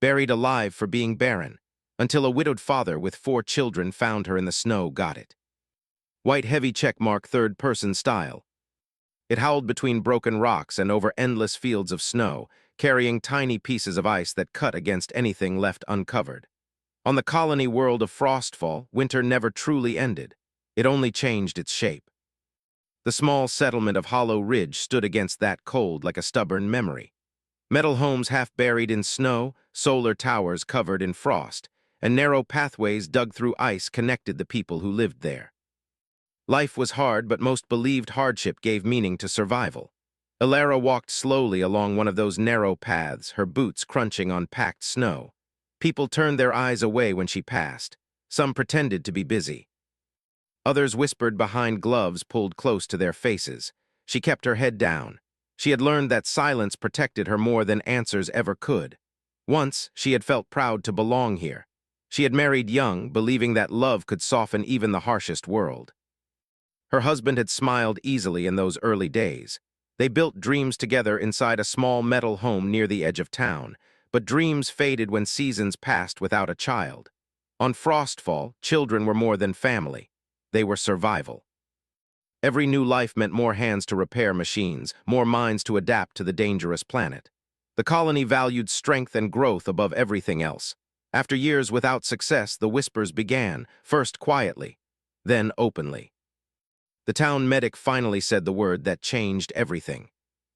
buried alive for being barren, until a widowed father with 4 children found her in the snow got it. White heavy checkmark third-person style. It howled between broken rocks and over endless fields of snow, carrying tiny pieces of ice that cut against anything left uncovered. On the colony world of Frostfall, winter never truly ended. It only changed its shape. The small settlement of Hollow Ridge stood against that cold like a stubborn memory. Metal homes half buried in snow, solar towers covered in frost, and narrow pathways dug through ice connected the people who lived there. Life was hard, but most believed hardship gave meaning to survival. Elara walked slowly along one of those narrow paths, her boots crunching on packed snow. People turned their eyes away when she passed. Some pretended to be busy. Others whispered behind gloves pulled close to their faces. She kept her head down. She had learned that silence protected her more than answers ever could. Once, she had felt proud to belong here. She had married young, believing that love could soften even the harshest world. Her husband had smiled easily in those early days. They built dreams together inside a small metal home near the edge of town, but dreams faded when seasons passed without a child. On Frostfall, children were more than family. They were survival. Every new life meant more hands to repair machines, more minds to adapt to the dangerous planet. The colony valued strength and growth above everything else. After years without success, the whispers began, first quietly, then openly. The town medic finally said the word that changed everything.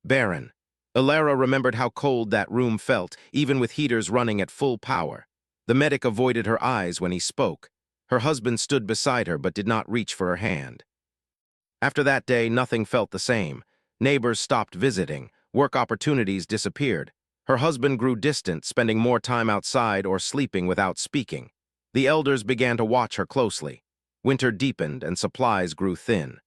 Barren. Elara remembered how cold that room felt, even with heaters running at full power. The medic avoided her eyes when he spoke. Her husband stood beside her but did not reach for her hand. After that day, nothing felt the same. Neighbors stopped visiting. Work opportunities disappeared. Her husband grew distant, spending more time outside or sleeping without speaking. The elders began to watch her closely. Winter deepened and supplies grew thin.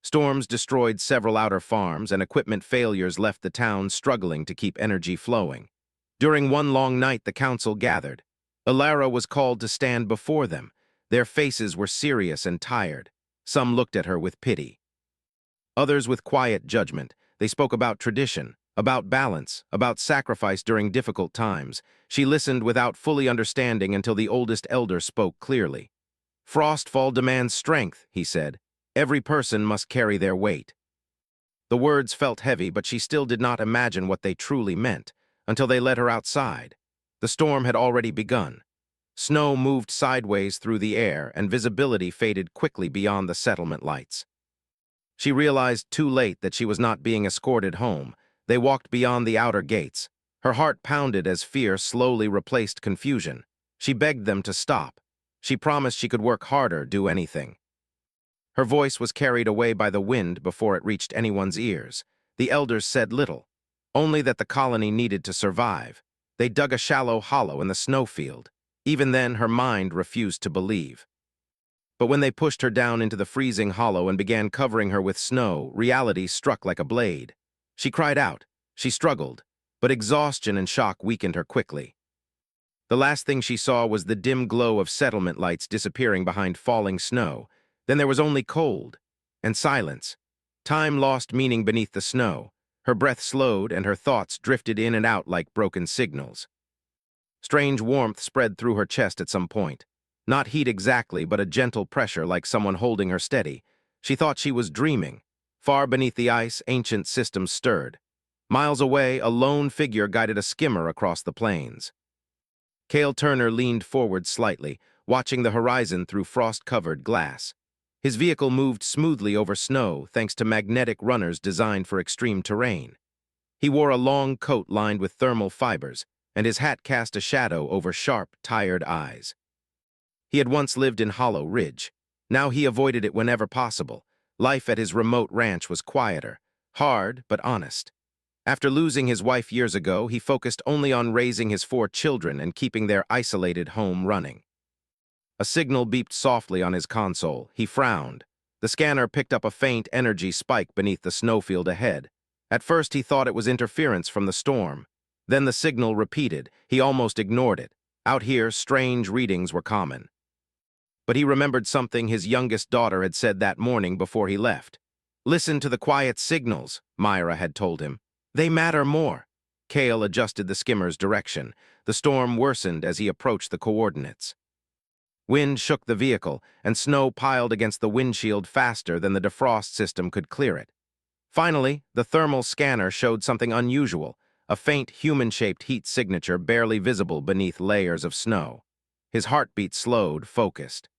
Storms destroyed several outer farms, and equipment failures left the town struggling to keep energy flowing. During one long night, the council gathered. Elara was called to stand before them. Their faces were serious and tired. Some looked at her with pity. Others with quiet judgment. They spoke about tradition, about balance, about sacrifice during difficult times. She listened without fully understanding until the oldest elder spoke clearly. "Frostfall demands strength," he said. "Every person must carry their weight." The words felt heavy, but she still did not imagine what they truly meant, until they led her outside. The storm had already begun. Snow moved sideways through the air, and visibility faded quickly beyond the settlement lights. She realized too late that she was not being escorted home. They walked beyond the outer gates. Her heart pounded as fear slowly replaced confusion. She begged them to stop. She promised she could work harder, do anything. Her voice was carried away by the wind before it reached anyone's ears. The elders said little, only that the colony needed to survive. They dug a shallow hollow in the snowfield. Even then, her mind refused to believe. But when they pushed her down into the freezing hollow and began covering her with snow, reality struck like a blade. She cried out. She struggled, but exhaustion and shock weakened her quickly. The last thing she saw was the dim glow of settlement lights disappearing behind falling snow. Then there was only cold and silence. Time lost meaning beneath the snow. Her breath slowed and her thoughts drifted in and out like broken signals. Strange warmth spread through her chest at some point. Not heat exactly, but a gentle pressure like someone holding her steady. She thought she was dreaming. Far beneath the ice, ancient systems stirred. Miles away, a lone figure guided a skimmer across the plains. Cale Turner leaned forward slightly, watching the horizon through frost-covered glass. His vehicle moved smoothly over snow thanks to magnetic runners designed for extreme terrain. He wore a long coat lined with thermal fibers, and his hat cast a shadow over sharp, tired eyes. He had once lived in Hollow Ridge. Now he avoided it whenever possible. Life at his remote ranch was quieter, hard but honest. After losing his wife years ago, he focused only on raising his 4 children and keeping their isolated home running. A signal beeped softly on his console. He frowned. The scanner picked up a faint energy spike beneath the snowfield ahead. At first he thought it was interference from the storm. Then the signal repeated. He almost ignored it. Out here, strange readings were common. But he remembered something his youngest daughter had said that morning before he left. "Listen to the quiet signals," Myra had told him. "They matter more." Cale adjusted the skimmer's direction. The storm worsened as he approached the coordinates. Wind shook the vehicle, and snow piled against the windshield faster than the defrost system could clear it. Finally, the thermal scanner showed something unusual, a faint human-shaped heat signature barely visible beneath layers of snow. His heartbeat slowed, focused.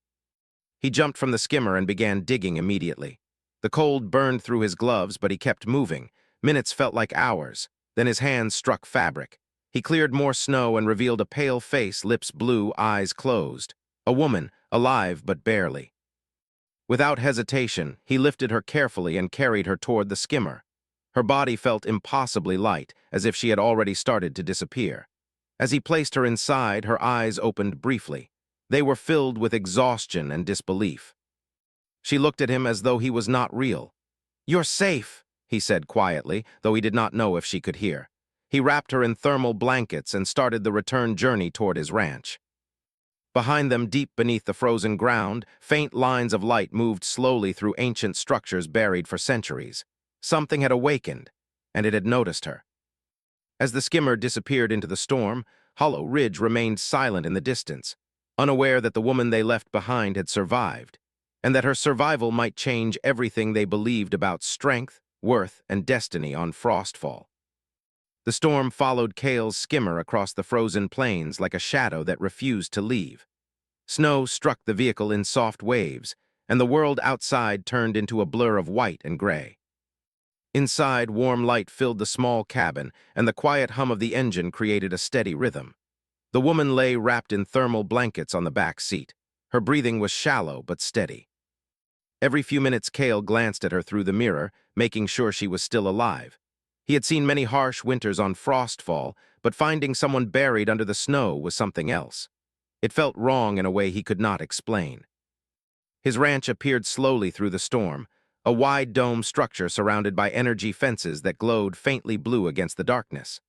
He jumped from the skimmer and began digging immediately. The cold burned through his gloves, but he kept moving. Minutes felt like hours. Then his hands struck fabric. He cleared more snow and revealed a pale face, lips blue, eyes closed. A woman, alive but barely. Without hesitation, he lifted her carefully and carried her toward the skimmer. Her body felt impossibly light, as if she had already started to disappear. As he placed her inside, her eyes opened briefly. They were filled with exhaustion and disbelief. She looked at him as though he was not real. "You're safe," he said quietly, though he did not know if she could hear. He wrapped her in thermal blankets and started the return journey toward his ranch. Behind them, deep beneath the frozen ground, faint lines of light moved slowly through ancient structures buried for centuries. Something had awakened, and it had noticed her. As the skimmer disappeared into the storm, Hollow Ridge remained silent in the distance, unaware that the woman they left behind had survived, and that her survival might change everything they believed about strength, worth, and destiny on Frostfall. The storm followed Cale's skimmer across the frozen plains like a shadow that refused to leave. Snow struck the vehicle in soft waves, and the world outside turned into a blur of white and gray. Inside, warm light filled the small cabin, and the quiet hum of the engine created a steady rhythm. The woman lay wrapped in thermal blankets on the back seat. Her breathing was shallow but steady. Every few minutes, Cale glanced at her through the mirror, making sure she was still alive. He had seen many harsh winters on Frostfall, but finding someone buried under the snow was something else. It felt wrong in a way he could not explain. His ranch appeared slowly through the storm, a wide dome structure surrounded by energy fences that glowed faintly blue against the darkness.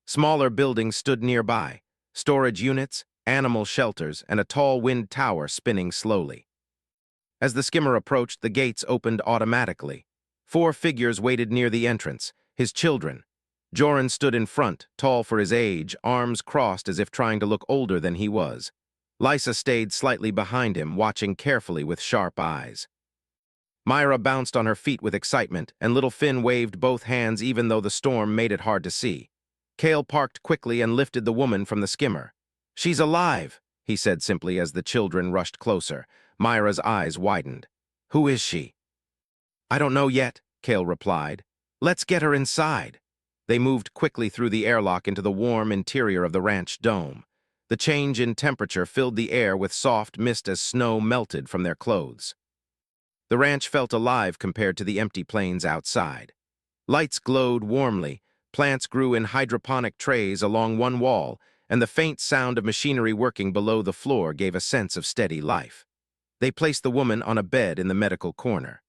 Smaller buildings stood nearby, storage units, animal shelters, and a tall wind tower spinning slowly. As the skimmer approached, the gates opened automatically. 4 figures waited near the entrance, his children. Joran stood in front, tall for his age, arms crossed as if trying to look older than he was. Lysa stayed slightly behind him, watching carefully with sharp eyes. Myra bounced on her feet with excitement, and little Finn waved both hands even though the storm made it hard to see. Cale parked quickly and lifted the woman from the skimmer. "She's alive," he said simply as the children rushed closer. Myra's eyes widened. "Who is she?" "I don't know yet," Cale replied. "Let's get her inside." They moved quickly through the airlock into the warm interior of the ranch dome. The change in temperature filled the air with soft mist as snow melted from their clothes. The ranch felt alive compared to the empty plains outside. Lights glowed warmly, plants grew in hydroponic trays along one wall, and the faint sound of machinery working below the floor gave a sense of steady life. They placed the woman on a bed in the medical corner.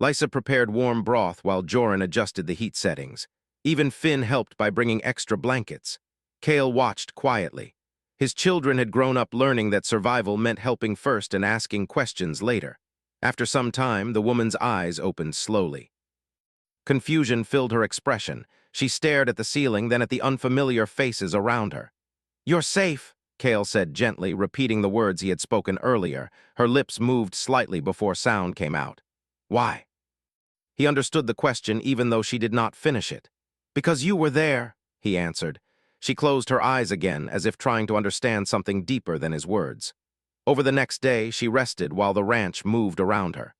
Lysa prepared warm broth while Joran adjusted the heat settings. Even Finn helped by bringing extra blankets. Cale watched quietly. His children had grown up learning that survival meant helping first and asking questions later. After some time, the woman's eyes opened slowly. Confusion filled her expression. She stared at the ceiling, then at the unfamiliar faces around her. "You're safe," Cale said gently, repeating the words he had spoken earlier. Her lips moved slightly before sound came out. "Why?" He understood the question even though she did not finish it. "Because you were there," he answered. She closed her eyes again, as if trying to understand something deeper than his words. Over the next day, she rested while the ranch moved around her.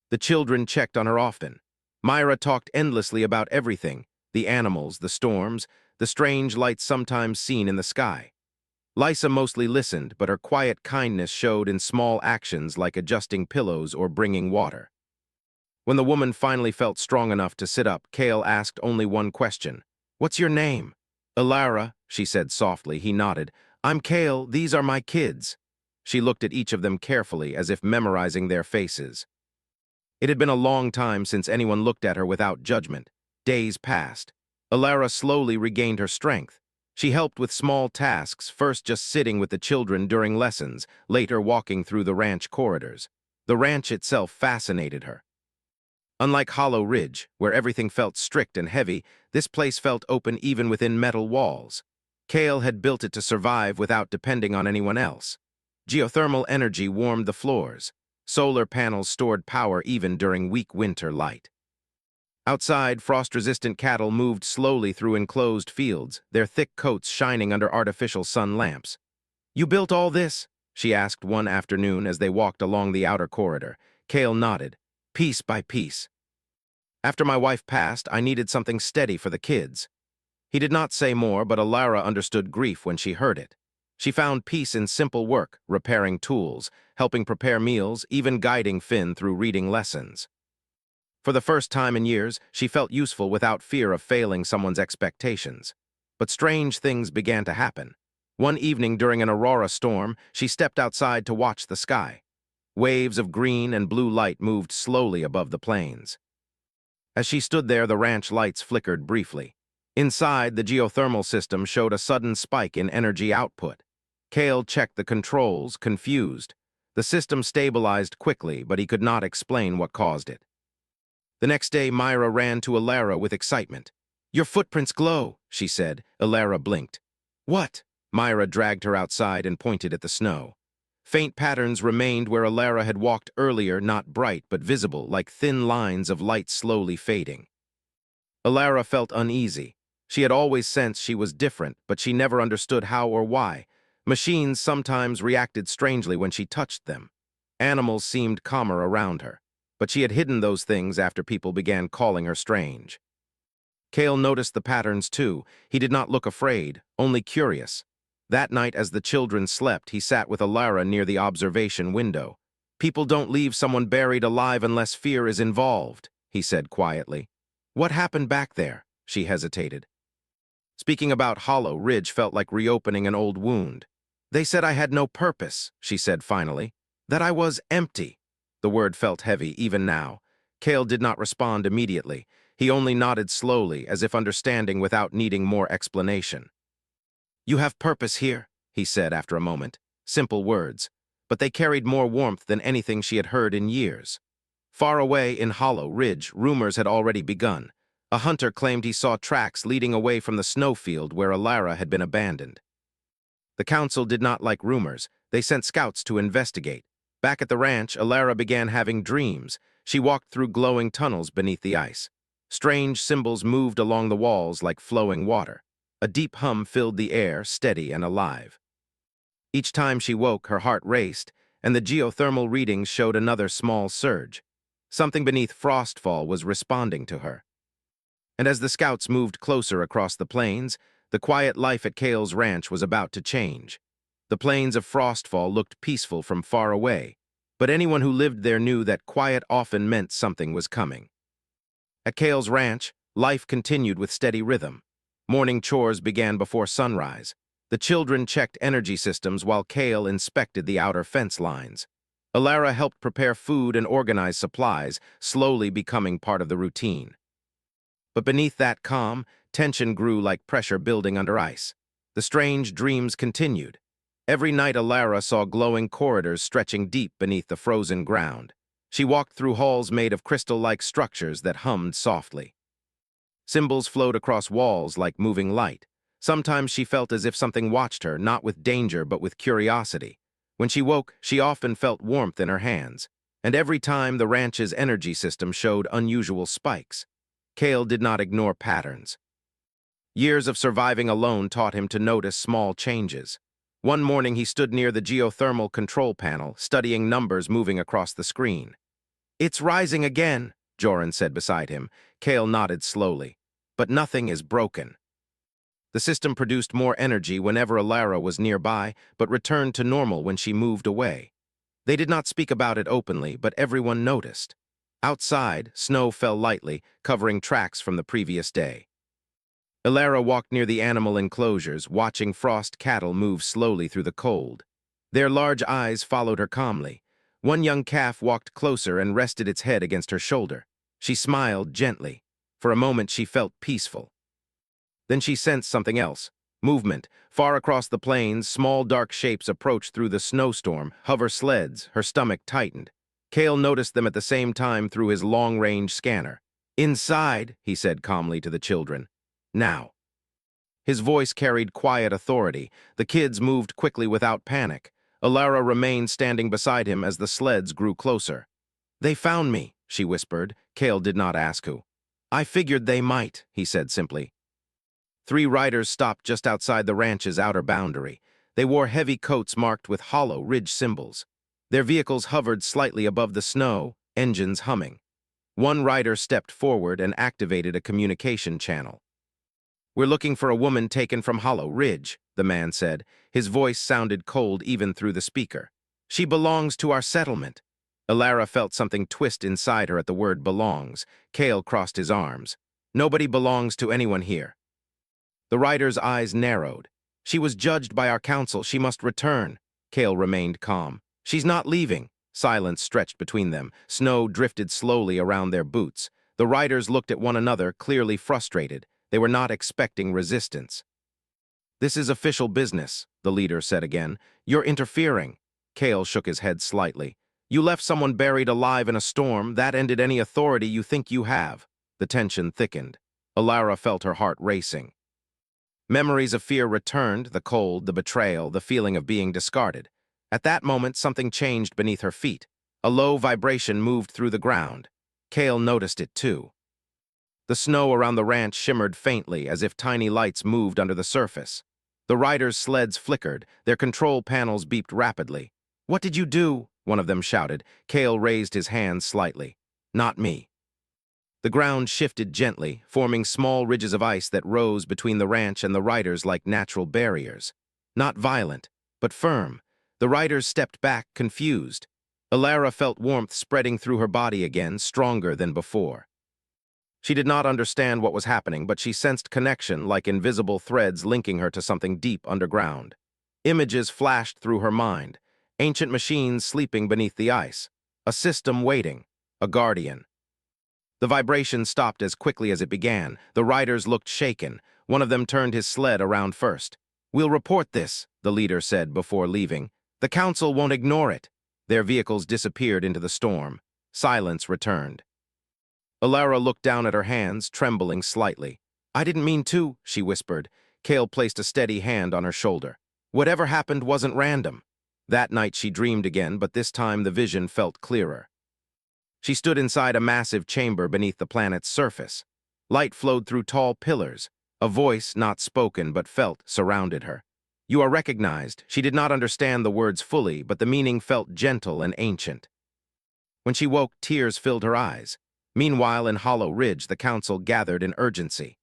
The children checked on her often. Myra talked endlessly about everything, the animals, the storms, the strange lights sometimes seen in the sky. Lysa mostly listened, but her quiet kindness showed in small actions like adjusting pillows or bringing water. When the woman finally felt strong enough to sit up, Cale asked only one question. "What's your name?" "Elara," she said softly. He nodded. "I'm Cale. These are my kids." She looked at each of them carefully, as if memorizing their faces. It had been a long time since anyone looked at her without judgment. Days passed. Elara slowly regained her strength. She helped with small tasks, first just sitting with the children during lessons, later walking through the ranch corridors. The ranch itself fascinated her. Unlike Hollow Ridge, where everything felt strict and heavy, this place felt open even within metal walls. Kale had built it to survive without depending on anyone else. Geothermal energy warmed the floors. Solar panels stored power even during weak winter light. Outside, frost-resistant cattle moved slowly through enclosed fields, their thick coats shining under artificial sun lamps. "You built all this?" she asked one afternoon as they walked along the outer corridor. Kale nodded, "Piece by piece. After my wife passed, I needed something steady for the kids." He did not say more, but Alara understood grief when she heard it. She found peace in simple work, repairing tools, helping prepare meals, even guiding Finn through reading lessons. For the first time in years, she felt useful without fear of failing someone's expectations. But strange things began to happen. One evening during an aurora storm, she stepped outside to watch the sky. Waves of green and blue light moved slowly above the plains. As she stood there, the ranch lights flickered briefly. Inside, the geothermal system showed a sudden spike in energy output. Kale checked the controls, confused. The system stabilized quickly, but he could not explain what caused it. The next day, Myra ran to Alara with excitement. "Your footprints glow," she said. Alara blinked. "What?" Myra dragged her outside and pointed at the snow. Faint patterns remained where Alara had walked earlier, not bright but visible, like thin lines of light slowly fading. Alara felt uneasy. She had always sensed she was different, but she never understood how or why. Machines sometimes reacted strangely when she touched them. Animals seemed calmer around her, but she had hidden those things after people began calling her strange. Kale noticed the patterns too. He did not look afraid, only curious. That night as the children slept, he sat with Alara near the observation window. "People don't leave someone buried alive unless fear is involved," he said quietly. "What happened back there?" She hesitated. Speaking about Hollow Ridge felt like reopening an old wound. "They said I had no purpose," she said finally. "That I was empty." The word felt heavy, even now. Kale did not respond immediately. He only nodded slowly, as if understanding without needing more explanation. "You have purpose here," he said after a moment. Simple words, but they carried more warmth than anything she had heard in years. Far away in Hollow Ridge, rumors had already begun. A hunter claimed he saw tracks leading away from the snowfield where Alara had been abandoned. The council did not like rumors. They sent scouts to investigate. Back at the ranch, Alara began having dreams. She walked through glowing tunnels beneath the ice. Strange symbols moved along the walls like flowing water. A deep hum filled the air, steady and alive. Each time she woke, her heart raced, and the geothermal readings showed another small surge. Something beneath frostfall was responding to her. And as the scouts moved closer across the plains, the quiet life at Kale's ranch was about to change. The plains of Frostfall looked peaceful from far away, but anyone who lived there knew that quiet often meant something was coming. At Kale's ranch, life continued with steady rhythm. Morning chores began before sunrise. The children checked energy systems while Kale inspected the outer fence lines. Alara helped prepare food and organize supplies, slowly becoming part of the routine. But beneath that calm, tension grew like pressure building under ice. The strange dreams continued. Every night Alara saw glowing corridors stretching deep beneath the frozen ground. She walked through halls made of crystal-like structures that hummed softly. Symbols flowed across walls like moving light. Sometimes she felt as if something watched her, not with danger but with curiosity. When she woke, she often felt warmth in her hands. And every time the ranch's energy system showed unusual spikes. Kale did not ignore patterns. Years of surviving alone taught him to notice small changes. One morning he stood near the geothermal control panel, studying numbers moving across the screen. "It's rising again," Joran said beside him. Kale nodded slowly. "But nothing is broken." The system produced more energy whenever Alara was nearby, but returned to normal when she moved away. They did not speak about it openly, but everyone noticed. Outside, snow fell lightly, covering tracks from the previous day. Alara walked near the animal enclosures, watching frost cattle move slowly through the cold. Their large eyes followed her calmly. One young calf walked closer and rested its head against her shoulder. She smiled gently. For a moment she felt peaceful. Then she sensed something else. Movement. Far across the plains, small dark shapes approached through the snowstorm, hover sleds. Her stomach tightened. Cale noticed them at the same time through his long-range scanner. "Inside," he said calmly to the children. "Now." His voice carried quiet authority. The kids moved quickly without panic. Alara remained standing beside him as the sleds grew closer. "They found me," she whispered. Cale did not ask who. "I figured they might," he said simply. 3 riders stopped just outside the ranch's outer boundary. They wore heavy coats marked with hollow ridge symbols. Their vehicles hovered slightly above the snow, engines humming. One rider stepped forward and activated a communication channel. "We're looking for a woman taken from Hollow Ridge," the man said. His voice sounded cold even through the speaker. "She belongs to our settlement." Alara felt something twist inside her at the word belongs. Cale crossed his arms. "Nobody belongs to anyone here." The rider's eyes narrowed. "She was judged by our council. She must return." Cale remained calm. "She's not leaving." Silence stretched between them. Snow drifted slowly around their boots. The riders looked at one another, clearly frustrated. They were not expecting resistance. "This is official business," the leader said again. "You're interfering." Cale shook his head slightly. "You left someone buried alive in a storm. That ended any authority you think you have." The tension thickened. Alara felt her heart racing. Memories of fear returned, the cold, the betrayal, the feeling of being discarded. At that moment, something changed beneath her feet. A low vibration moved through the ground. Cale noticed it too. The snow around the ranch shimmered faintly, as if tiny lights moved under the surface. The riders' sleds flickered, their control panels beeped rapidly. "What did you do?" one of them shouted. Cale raised his hands slightly. "Not me." The ground shifted gently, forming small ridges of ice that rose between the ranch and the riders like natural barriers. Not violent, but firm. The riders stepped back, confused. Alara felt warmth spreading through her body again, stronger than before. She did not understand what was happening, but she sensed connection like invisible threads linking her to something deep underground. Images flashed through her mind. Ancient machines sleeping beneath the ice. A system waiting. A guardian. The vibration stopped as quickly as it began. The riders looked shaken. One of them turned his sled around first. "We'll report this," the leader said before leaving. "The council won't ignore it." Their vehicles disappeared into the storm. Silence returned. Alara looked down at her hands, trembling slightly. "I didn't mean to," she whispered. Cale placed a steady hand on her shoulder. "Whatever happened wasn't random." That night she dreamed again, but this time the vision felt clearer. She stood inside a massive chamber beneath the planet's surface. Light flowed through tall pillars. A voice, not spoken but felt, surrounded her. "You are recognized." She did not understand the words fully, but the meaning felt gentle and ancient. When she woke, tears filled her eyes. Meanwhile, in Hollow Ridge, the council gathered in urgency.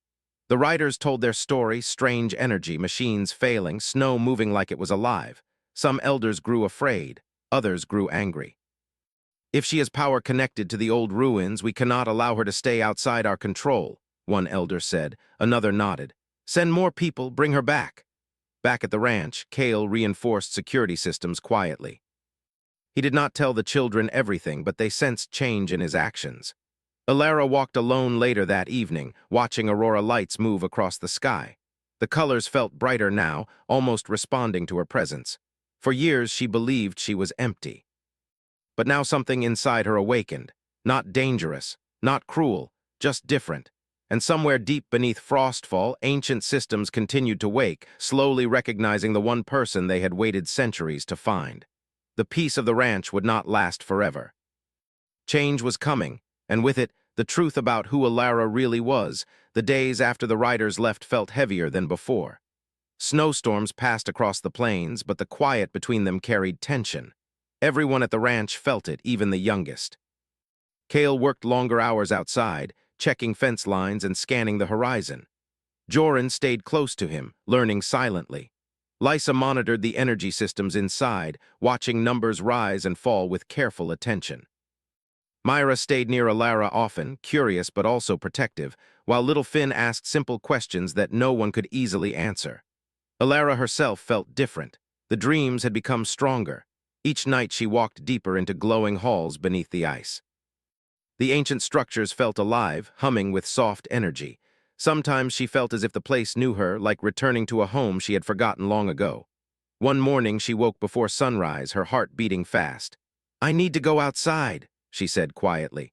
The riders told their story, strange energy, machines failing, snow moving like it was alive. Some elders grew afraid, others grew angry. "If she has power connected to the old ruins, we cannot allow her to stay outside our control," one elder said. Another nodded. "Send more people, bring her back." Back at the ranch, Cale reinforced security systems quietly. He did not tell the children everything, but they sensed change in his actions. Alara walked alone later that evening, watching aurora lights move across the sky. The colors felt brighter now, almost responding to her presence. For years, she believed she was empty. But now something inside her awakened. Not dangerous, not cruel, just different. And somewhere deep beneath Frostfall, ancient systems continued to wake, slowly recognizing the one person they had waited centuries to find. The peace of the ranch would not last forever. Change was coming, and with it, the truth about who Alara really was. The days after the riders left felt heavier than before. Snowstorms passed across the plains, but the quiet between them carried tension. Everyone at the ranch felt it, even the youngest. Cale worked longer hours outside, checking fence lines and scanning the horizon. Joran stayed close to him, learning silently. Lysa monitored the energy systems inside, watching numbers rise and fall with careful attention. Myra stayed near Alara often, curious but also protective, while little Finn asked simple questions that no one could easily answer. Alara herself felt different. The dreams had become stronger. Each night she walked deeper into glowing halls beneath the ice. The ancient structures felt alive, humming with soft energy. Sometimes she felt as if the place knew her, like returning to a home she had forgotten long ago. One morning she woke before sunrise, her heart beating fast. I need to go outside, she said quietly.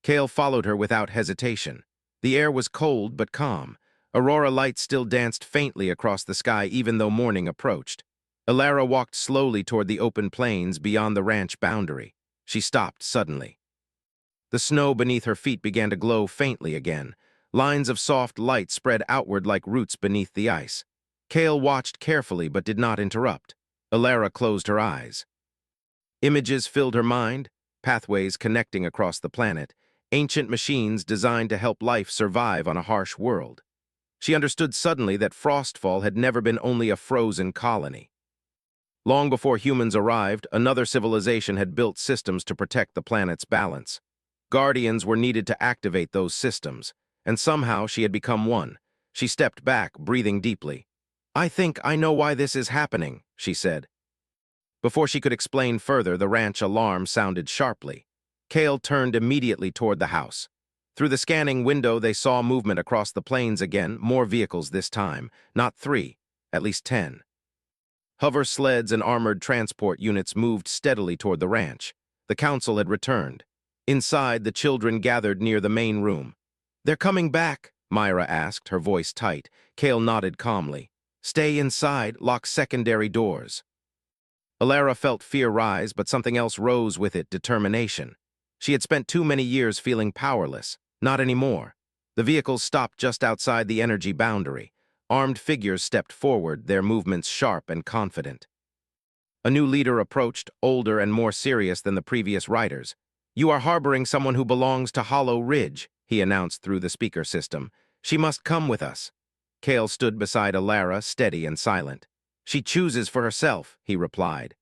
Kale followed her without hesitation. The air was cold but calm. Aurora lights still danced faintly across the sky even though morning approached. Alara walked slowly toward the open plains beyond the ranch boundary. She stopped suddenly. The snow beneath her feet began to glow faintly again. Lines of soft light spread outward like roots beneath the ice. Kale watched carefully but did not interrupt. Alara closed her eyes. Images filled her mind, pathways connecting across the planet, ancient machines designed to help life survive on a harsh world. She understood suddenly that Frostfall had never been only a frozen colony. Long before humans arrived, another civilization had built systems to protect the planet's balance. Guardians were needed to activate those systems, and somehow she had become one. She stepped back, breathing deeply. I think I know why this is happening, she said. Before she could explain further, the ranch alarm sounded sharply. Kale turned immediately toward the house. Through the scanning window, they saw movement across the plains again, more vehicles this time, not 3, at least 10. Hover sleds and armored transport units moved steadily toward the ranch. The council had returned. Inside, the children gathered near the main room. They're coming back, Myra asked, her voice tight. Kale nodded calmly. Stay inside, lock secondary doors. Alara felt fear rise, but something else rose with it, determination. She had spent too many years feeling powerless. Not anymore. The vehicles stopped just outside the energy boundary. Armed figures stepped forward, their movements sharp and confident. A new leader approached, older and more serious than the previous riders. You are harboring someone who belongs to Hollow Ridge, he announced through the speaker system. She must come with us. Kale stood beside Alara, steady and silent. She chooses for herself, he replied.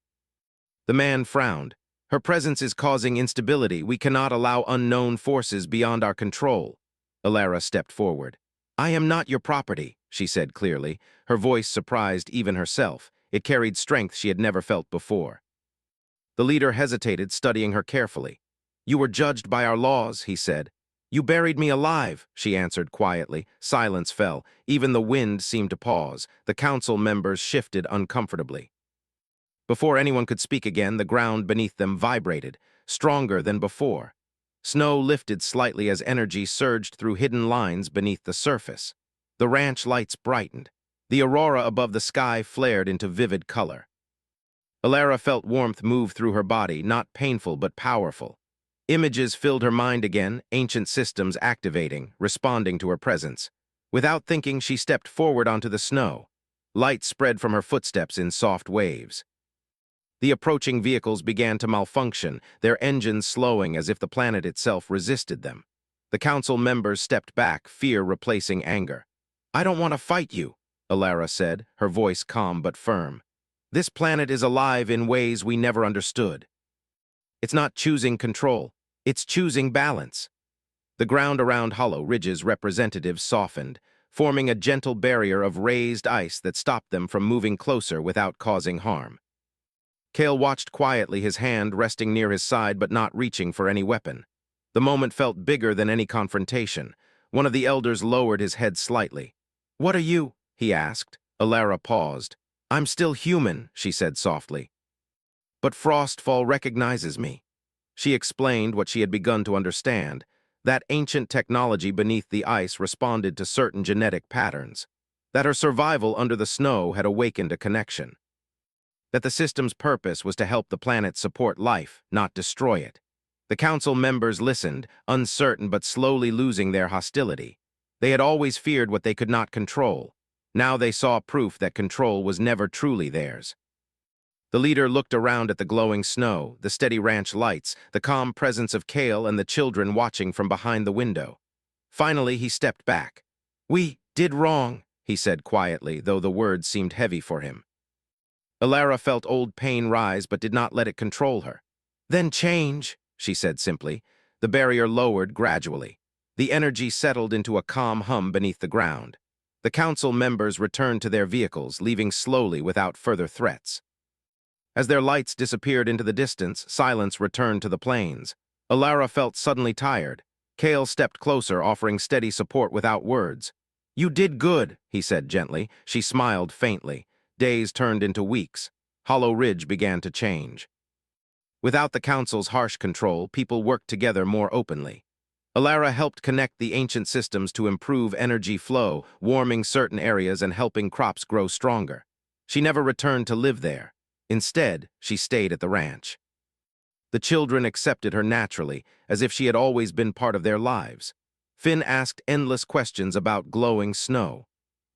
The man frowned. Her presence is causing instability. We cannot allow unknown forces beyond our control. Alara stepped forward. I am not your property, she said clearly. Her voice surprised even herself. It carried strength she had never felt before. The leader hesitated, studying her carefully. You were judged by our laws, he said. You buried me alive, she answered quietly. Silence fell. Even the wind seemed to pause. The council members shifted uncomfortably. Before anyone could speak again, the ground beneath them vibrated, stronger than before. Snow lifted slightly as energy surged through hidden lines beneath the surface. The ranch lights brightened. The aurora above the sky flared into vivid color. Alara felt warmth move through her body, not painful but powerful. Images filled her mind again, ancient systems activating, responding to her presence. Without thinking, she stepped forward onto the snow. Light spread from her footsteps in soft waves. The approaching vehicles began to malfunction, their engines slowing as if the planet itself resisted them. The council members stepped back, fear replacing anger. I don't want to fight you, Alara said, her voice calm but firm. This planet is alive in ways we never understood. It's not choosing control, it's choosing balance. The ground around Hollow Ridge's representatives softened, forming a gentle barrier of raised ice that stopped them from moving closer without causing harm. Kale watched quietly, his hand resting near his side but not reaching for any weapon. The moment felt bigger than any confrontation. One of the elders lowered his head slightly. What are you? He asked. Alara paused. I'm still human, she said softly. But Frostfall recognizes me. She explained what she had begun to understand. That ancient technology beneath the ice responded to certain genetic patterns. That her survival under the snow had awakened a connection. That the system's purpose was to help the planet support life, not destroy it. The council members listened, uncertain but slowly losing their hostility. They had always feared what they could not control. Now they saw proof that control was never truly theirs. The leader looked around at the glowing snow, the steady ranch lights, the calm presence of Kale and the children watching from behind the window. Finally, he stepped back. We did wrong, he said quietly, though the words seemed heavy for him. Alara felt old pain rise but did not let it control her. Then change, she said simply. The barrier lowered gradually. The energy settled into a calm hum beneath the ground. The council members returned to their vehicles, leaving slowly without further threats. As their lights disappeared into the distance, silence returned to the plains. Alara felt suddenly tired. Kale stepped closer, offering steady support without words. You did good, he said gently. She smiled faintly. Days turned into weeks. Hollow Ridge began to change. Without the council's harsh control, people worked together more openly. Alara helped connect the ancient systems to improve energy flow, warming certain areas and helping crops grow stronger. She never returned to live there. Instead, she stayed at the ranch. The children accepted her naturally, as if she had always been part of their lives. Finn asked endless questions about glowing snow.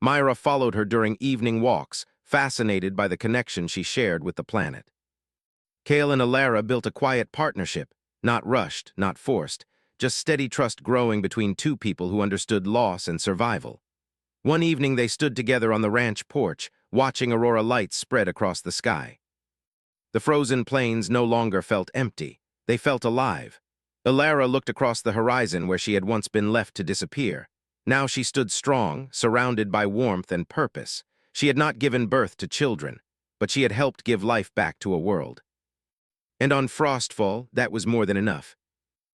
Myra followed her during evening walks, fascinated by the connection she shared with the planet. Kale and Alara built a quiet partnership, not rushed, not forced, just steady trust growing between two people who understood loss and survival. One evening they stood together on the ranch porch, watching aurora lights spread across the sky. The frozen plains no longer felt empty. They felt alive. Alara looked across the horizon where she had once been left to disappear. Now she stood strong, surrounded by warmth and purpose. She had not given birth to children, but she had helped give life back to a world. And on Frostfall, that was more than enough.